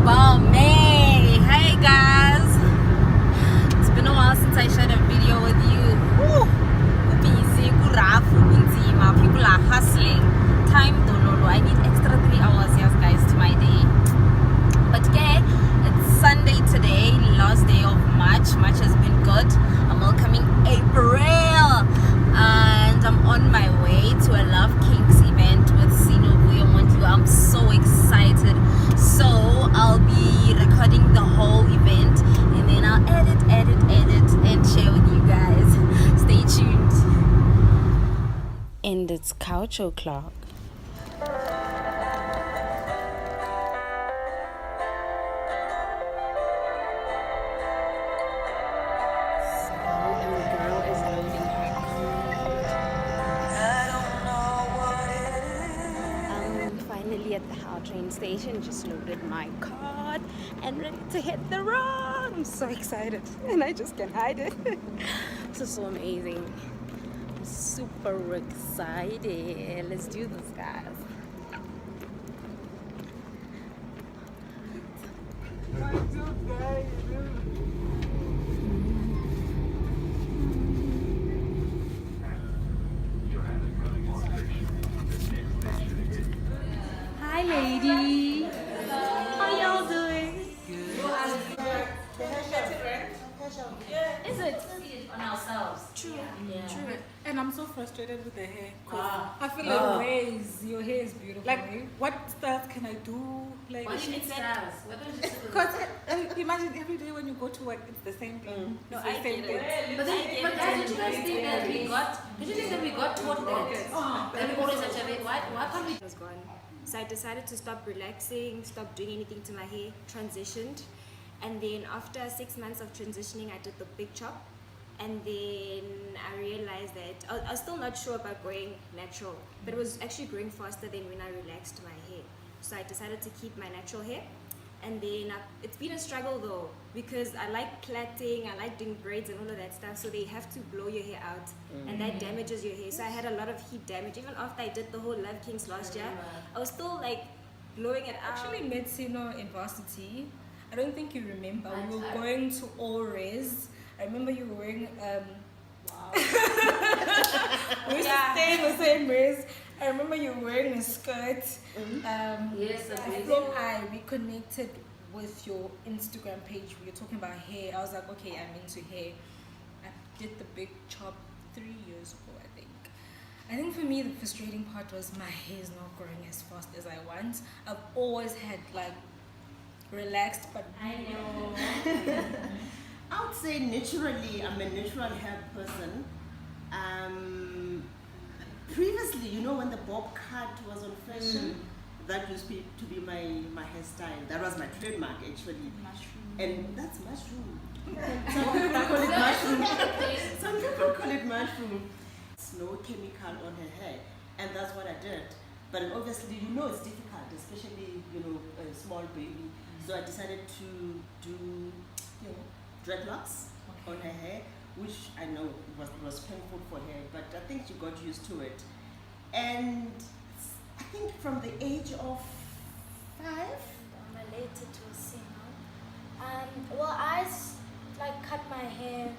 Balmain. Hey guys, it's been a while since I shared a video with you. Woo! Busy, people are hustling. Time don't know. I need extra 3 hours, yes guys, to my day. But okay, it's Sunday today, last day of March. March has been good. I'm welcoming April, and I'm on my way to a Love Kinks event with Sinovuyo Mondliwa. I'm so excited. So I'll be recording the whole event, and then I'll edit, and share with you guys. Stay tuned. And it's couch o'clock. At the How train station, just loaded my card and ready to hit the road. I'm so excited and I just can't hide it. This is so amazing. I'm super excited. Let's do this, guys. Hi, lady. How y'all doing? Is it? On ourselves. True. Yeah. True. And I'm so frustrated with the hair. I feel like ways. Your hair is beautiful. Like, what styles can I do? Like, What do you need styles? because imagine every day when you go to work, it's the same thing. No, It's the I same get it. thing. But don't you guys think that we got? Don't you think that we got taught that? That we always have to have it. Why can't we? Was gone. So I decided to stop relaxing, stop doing anything to my hair, transitioned. And then after 6 months of transitioning, I did the big chop. And then I realized that I was still not sure about going natural, but it was actually growing faster than when I relaxed my hair. So I decided to keep my natural hair. And then it's been a struggle though, because I like plaiting, I like doing braids and all of that stuff, so they have to blow your hair out, and that damages your hair. So I had a lot of heat damage. Even after I did the whole Love Kinks last year, I was still like blowing it out. Actually met Sino in varsity. I don't think you remember. We were going to all res. I remember you were wearing we used to stay in the same res. I remember you were wearing a skirt. Yes, I think I reconnected with your Instagram page. We were talking about hair. I was like, okay, I'm into hair. I did the big chop 3 years ago, I think. I think for me the frustrating part was my hair is not growing as fast as I want. I've always had like relaxed, but I know. I would say naturally, I'm a natural hair person. Previously, you know, when the bob cut was on fashion, that used to be my hairstyle. That was my trademark, actually. Mushroom. And that's mushroom. Some people call it mushroom. Some people call it mushroom. It's no chemical on her hair, and that's what I did. But obviously, you know, it's difficult, especially, you know, a small baby. So I decided to do, you know, dreadlocks on her hair, which I know was painful for her, but I think she got used to it. And I think from the age of 5, I'm related to a singer. Well, I cut my hair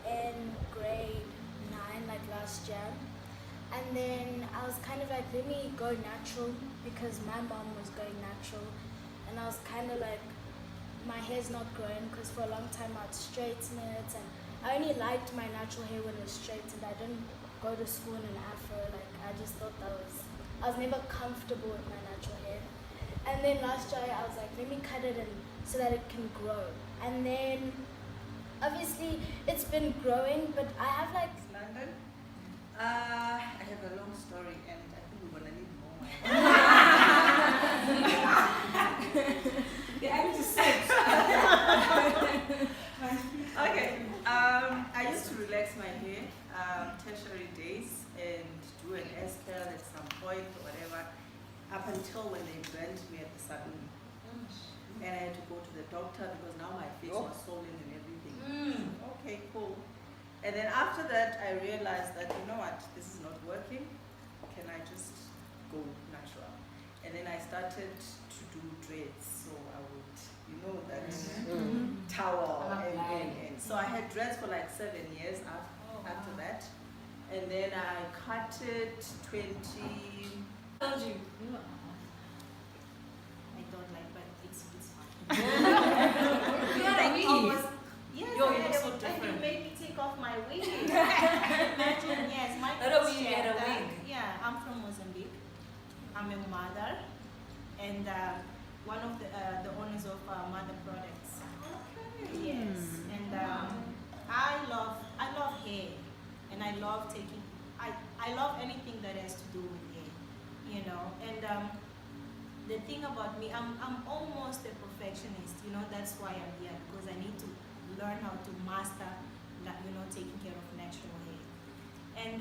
in grade 9, like last year, and then I was kind of like, let me go natural because my mom was going natural, and I was kind of like, my hair's not growing because for a long time I'd straighten it, and I only liked my natural hair when it was straightened. I didn't go to school in an afro. Like, I just thought I was never comfortable with my natural hair. And then last year I was like, let me cut it in so that it can grow. And then obviously it's been growing, but I have like London. I have a long story, and I think we're gonna need more. Yeah, I need to sit. Okay. I used to relax my hair tertiary days and do an hairstyle at some point or whatever, up until when they burnt me at the salon. And I had to go to the doctor because now my face was swollen and everything. Okay, cool. And then after that, I realized that, you know what, this is not working. Can I just go natural? And then I started to do dreads. So I would dreads for like 7 years after that. And then I cut it 20. Told you. I don't like bad things, it's fine. Yes, Yo, I you had look so a- different. You made me take off my wig. Imagine, yes, my I don't first mean you had a chapter- wig. Yeah, I'm from Mozambique. I'm a mother, and one of the owners of Mother Products. Yes, and I love hair, and I love I love anything that has to do with hair, you know. And the thing about me, I'm almost a perfectionist, you know. That's why I'm here, because I need to learn how to master, you know, taking care of natural hair. And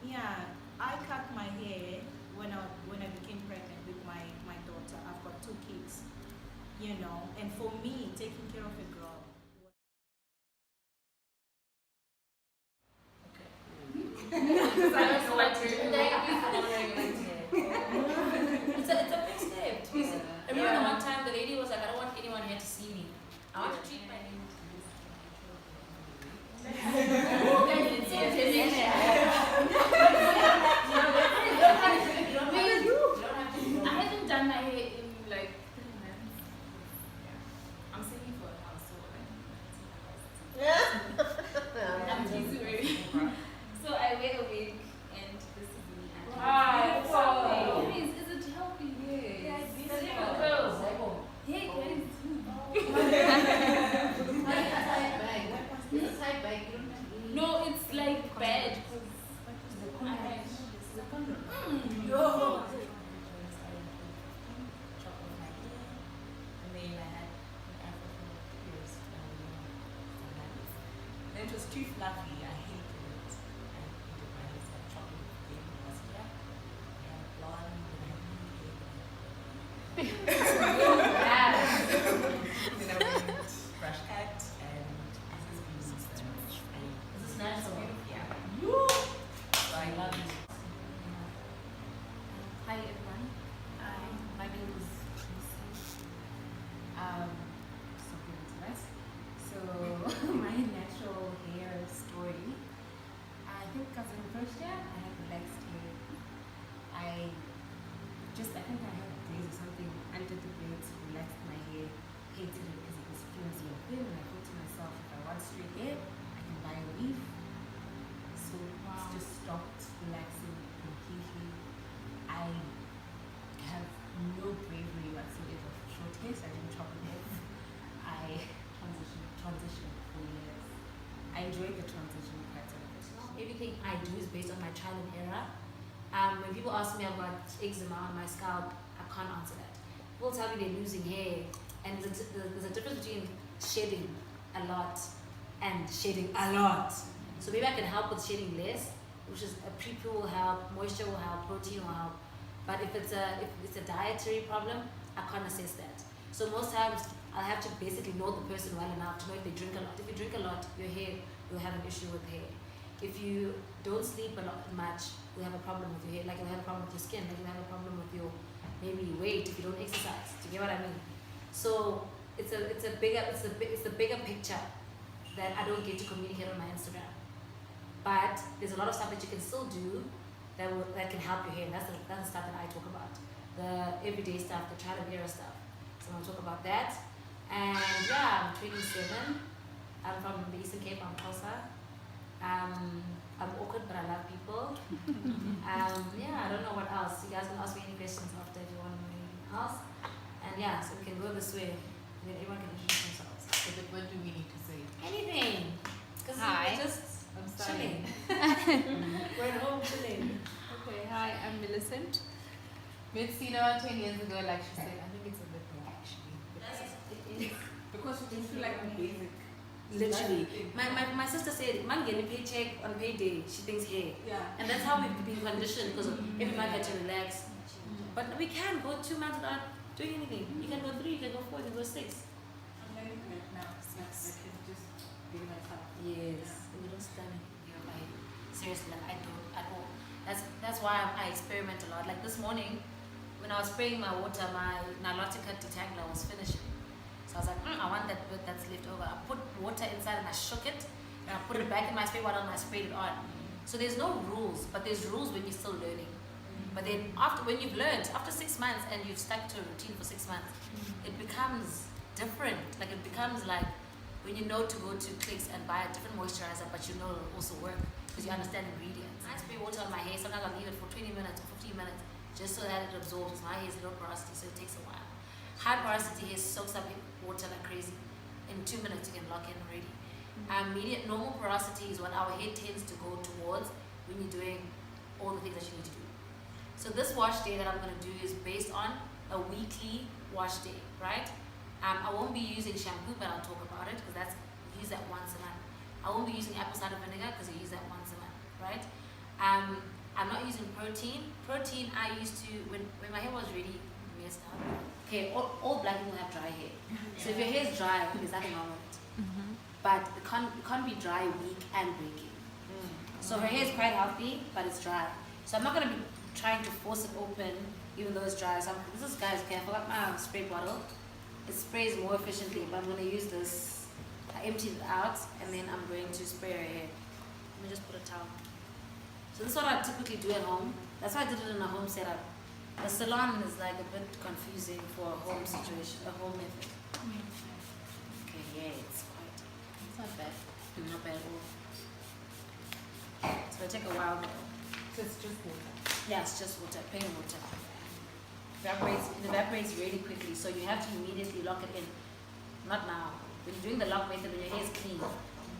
yeah, I cut my hair when I became pregnant with my daughter. I've got 2 kids, you know. And for me, taking care of a girl. It's a big step. I remember one time the lady was like, I don't want anyone here to see me. I want to treat my name. I haven't done my hair in like 3 months. I'm saving for a house, so I'm teasing. So I wear a wig, and this is me. Wow. Is it healthy? Yes. Yeah, no, it's like bad. No. It was too fluffy. I hated it. I hated my hair. So chocolate baby was here. I had blonde and then I went brush cut and this is beauty. This is natural. Yeah. So I love it. Hi everyone. My name is Lucy. So good to us. So my natural hair story. I think because in the first year I had relaxed hair. I think I had days or something under the braids, relaxed my hair, hated it because it was flimsy and thin, and I thought to myself, if I want straight hair, I can buy a weave. So it's just stopped relaxing completely. I have no bravery whatsoever for short hair, so I didn't chop it off. I transitioned for years. I enjoyed the transition quite a bit. Everything I do is based on my trial and error. When people ask me about eczema on my scalp, I can't answer that. People tell me they're losing hair, and there's a difference between shedding a lot and shedding a lot. So maybe I can help with shedding less, which is a pre-poo will help, moisture will help, protein will help. But if it's a dietary problem, I can't assess that. So most times I'll have to basically know the person well enough to know if they drink a lot. If you drink a lot, your hair will have an issue with hair. If you don't sleep a lot much, you'll have a problem with your hair. Like you'll have a problem with your skin. Like you'll have a problem with your maybe weight if you don't exercise. Do you get what I mean? So it's the bigger picture that I don't get to communicate on my Instagram. But there's a lot of stuff that you can still do that can help your hair. That's the stuff that I talk about. The everyday stuff, the trial and error stuff. So I'm gonna talk about that. And yeah, I'm 27. I'm from the Eastern Cape. I'm Xhosa. I'm awkward, but I love people. Yeah, I don't know what else. You guys can ask me any questions after if you want to know anything else. And yeah, so we can go this way. And then everyone can introduce themselves. So what do we need to say? Anything. Because Hi. we're just I'm chilling. sorry. We're at home chilling. Okay, hi, I'm Millicent. Met Sino 10 years ago, like she said. I think it's a bit more actually. Because you feel like the basic. Literally. My sister said, man getting a paycheck on payday, she thinks hair. Yeah. And that's how we've been conditioned because every month had to relax. But we can go 2 months without doing anything. You can go 3, you can go 4, you can go 6. I'm learning that now. So I can just be myself. Yes. And you don't stand here like seriously, like I don't at all. That's why I experiment a lot. Like this morning, when I was spraying my water, my Nilotica detangler was finishing. So I was like, I want that bit that's left over. I put water inside and I shook it, And I put it back in my spray bottle and I sprayed it on. So there's no rules, but there's rules when you're still learning. But then when you've learned, after 6 months and you've stuck to a routine for 6 months, it becomes different. Like it becomes like when you know to go to Clicks and buy a different moisturizer, but you know it'll also work because you understand ingredients. I spray water on my hair, sometimes I'll leave it for 20 minutes or 15 minutes just so that it absorbs. My hair is low porosity, so it takes a while. High porosity hair soaks up water like crazy. In 2 minutes you can lock in already. Normal porosity is what our hair tends to go towards when you're doing all the things that you need to do. So this wash day that I'm going to do is based on a weekly wash day, right? I won't be using shampoo, but I'll talk about it because we use that once a month. I won't be using apple cider vinegar because we use that once a month, right? I'm not using protein. Protein I used to, when my hair was really messed up. Okay, all black people have dry hair. So if your hair is dry, there's nothing wrong with it. But it can't be dry, weak, and breaking. So her hair is quite healthy, but it's dry. So I'm not going to be trying to force it open, even though it's dry. So this is, guys, okay, I forgot my spray bottle. It sprays more efficiently, but I'm going to use this. I emptied it out, and then I'm going to spray her hair. Let me just put a towel. So this is what I typically do at home. That's why I did it in a home setup. The salon is like a bit confusing for a home situation, a home method. Okay, yeah, it's not bad. Not bad at all. It's going to take a while though. So it's just water. Yeah, it's just water, plain water. It evaporates really quickly, so you have to immediately lock it in. Not now. When you're doing the lock method, when your hair is clean,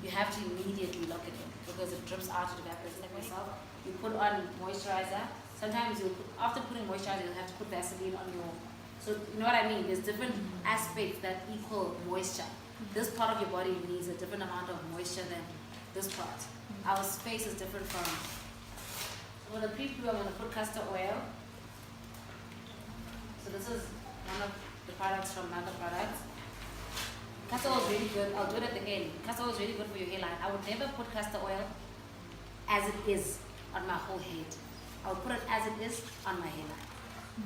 you have to immediately lock it in because it drips out, it evaporates like myself. You put on moisturizer. Sometimes after putting moisturizer, you'll have to put Vaseline on your. So you know what I mean? There's different aspects that equal moisture. This part of your body needs a different amount of moisture than this part. Our face is different from. So for the pre-poo, I'm going to put castor oil. So this is one of the products from Mother Products. Castor oil is really good. I'll do it at the end. Castor oil is really good for your hairline. I would never put castor oil as it is on my whole head. I would put it as it is on my hairline,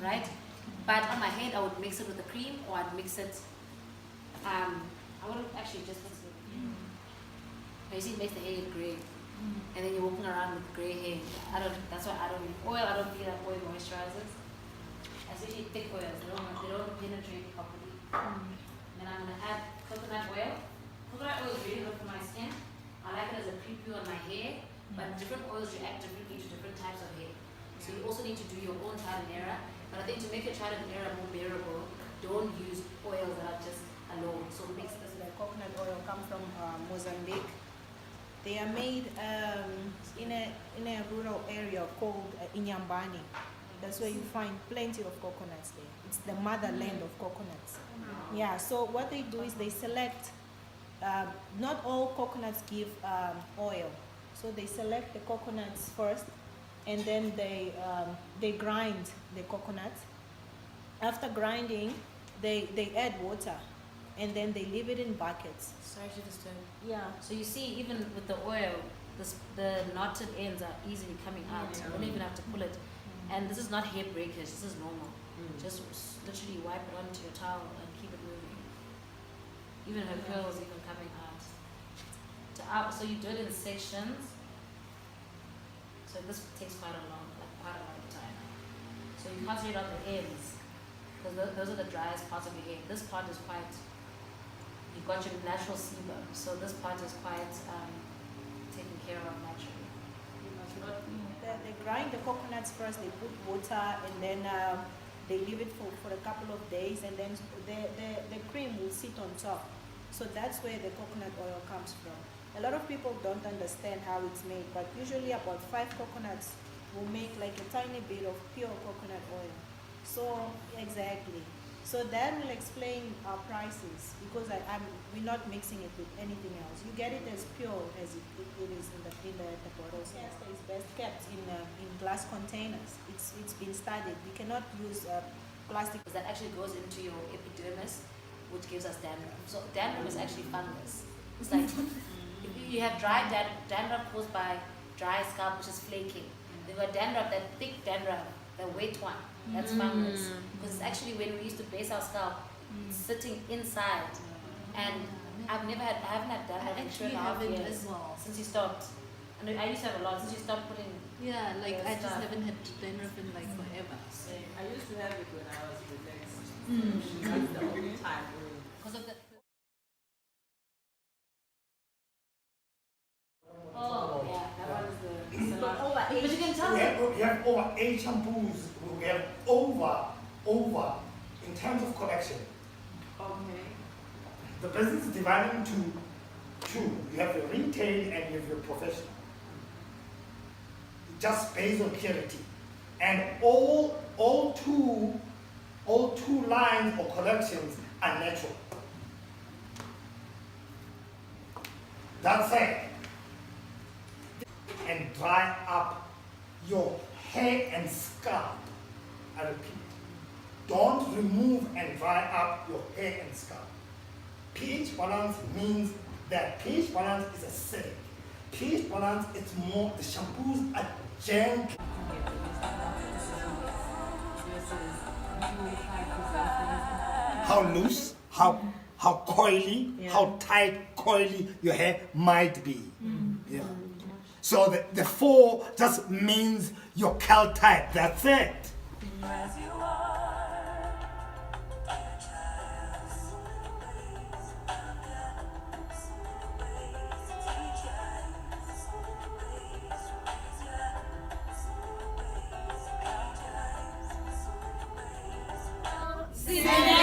right? But on my head, I would mix it with the cream, or I'd mix it. I wouldn't actually just mix it. You see, it makes the hair gray, and then you're walking around with gray hair. That's why I don't need oil. I don't feel like oil moisturizers. Especially thick oils. They don't penetrate properly. Then I'm gonna add coconut oil. Coconut oil is really good for my skin. I like it as a pre-poo on my hair. But different oils react differently to different types of hair. So you also need to do your own trial and error. But I think to make your trial and error more bearable, don't use oils that are just alone. So mix this. The coconut oil comes from Mozambique. They are made in a rural area called Inyambani. That's where you find plenty of coconuts there. It's the motherland of coconuts. Yeah, so what they do is they select, not all coconuts give oil. So they select the coconuts first, and then they grind the coconuts. After grinding, they add water, and then they leave it in buckets. Sorry to disturb. Yeah. So you see, even with the oil, the knotted ends are easily coming out. You don't even have to pull it. And this is not hair breakage. This is normal. Just literally wipe it onto your towel and keep it moving. Even her curls even coming out. So you do it in sections. So this takes quite a lot of time. So you concentrate on the ends, because those are the driest parts of your hair. This part is quite, you've got your natural sebum, so this part is quite taken care of naturally. They grind the coconuts first, they put water, and then they leave it for a couple of days, and then the cream will sit on top. So that's where the coconut oil comes from. A lot of people don't understand how it's made, but usually about 5 coconuts will make like a tiny bit of pure coconut oil. So exactly. So that will explain our prices, because we're not mixing it with anything else. You get it as pure as it is in the bottles. Yes, it's best kept in glass containers. It's been studied. We cannot use plastic. That actually goes into your epidermis, which gives us dandruff. So dandruff is actually fungus. It's like if you have dry dandruff caused by dry scalp, which is flaking. You've got dandruff, that thick dandruff, the wet one. That's fungus. Because it's actually when we used to base our scalp, sitting inside. And I haven't had done I that in actually 2.5 haven't years as well. since you stopped. And I used to have a lot since you stopped putting. Yeah, like Yeah, I just stuff. haven't had dandruff in like forever. So. I used to have it when I was relaxed. That's the only time. Because of the. Oh, yeah, that was the But salon. over 8. But you can tell We have over 8 shampoos. We have over in terms of collection. Okay. The business is divided into two. You have your retail and you have your professional. Just based on purity. And all two lines or collections are natural. That's it. And dry up your hair and scalp. I repeat. Don't remove and dry up your hair and scalp. pH balance means that pH balance is acidic. pH balance, it's more, the shampoos are gentle. How loose, how coily, how tight, coily your hair might be. Yeah. So the 4 just means your curl type. That's it. See you.